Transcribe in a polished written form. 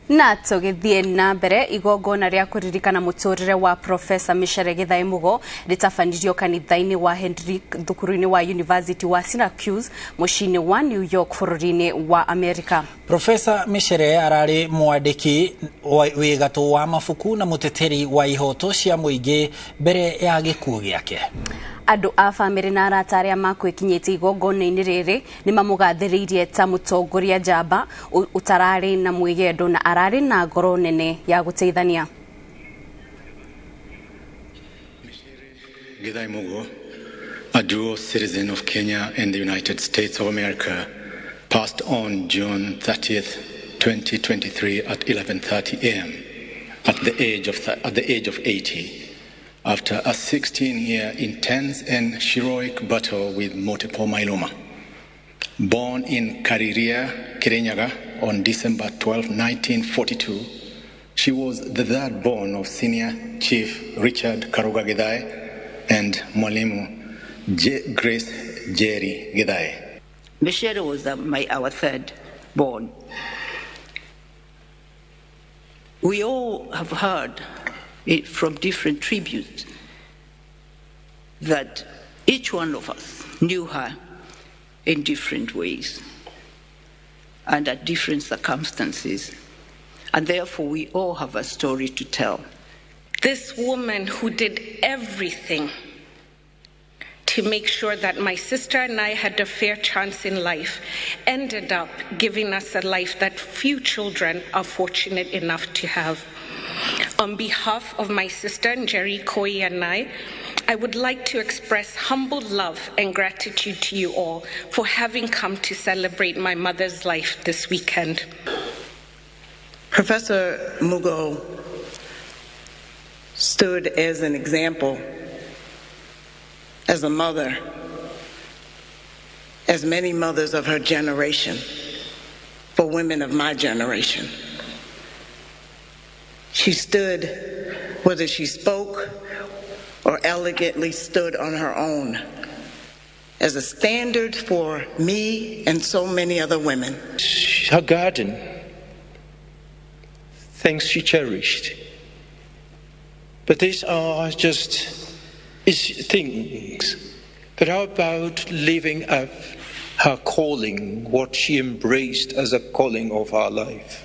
Na tũgĩthiĩ na mbere igongona rĩa kũririkana mũtũrĩre wa Prof Micere Githae Mugo rĩtabanirio kanitha-inĩ wa Henry thukuru-inĩ wa University wa Syracuse mũciĩ-inĩ wa New York bũrũri-inĩ wa Amerika. Profesa Micere ararĩ mwandĩki wĩ gatũ wa mabuku na mũteteri wa ihoto cia mũingĩ mbere ya gĩkuũ gĩake. Andũ a bamĩrĩ na arata arĩa makwĩkinyĩte igongona-inĩ rĩrĩ nĩ mamũgathĩrĩirie ta mũtongoria njamba ũtararĩ na mwĩgendo na ararĩ na ngoro nene ya gũteithania. Micere Githae Mugo, a dual citizen of Kenya and the United States of America, passed on June 30th, 2023 at 11:30 a.m. at the age of 80. After a 16-year intense and heroic battle with multiple myeloma. Born in Kariria, Kirinyaga on December 12, 1942, she was the third born of Senior Chief Richard Karuga Githae and Mwalimu Grace Jerry Githae. Micere was our third born. We all have heard from different tributes that each one of us knew her in different ways and at different circumstances, and therefore we all have a story to tell. This woman who did everything to make sure that my sister and I had a fair chance in life ended up giving us a life that few children are fortunate enough to have. On behalf of my sister Jerry Koi and I would like to express humble love and gratitude to you all for having come to celebrate my mother's life this weekend. Professor Mugo stood as an example, as a mother, as many mothers of her generation, for women of my generation. She stood, whether she spoke or elegantly stood on her own, as a standard for me and so many other women. Her garden, things she cherished. But these are just things that are about living up her calling, what she embraced as a calling of her life.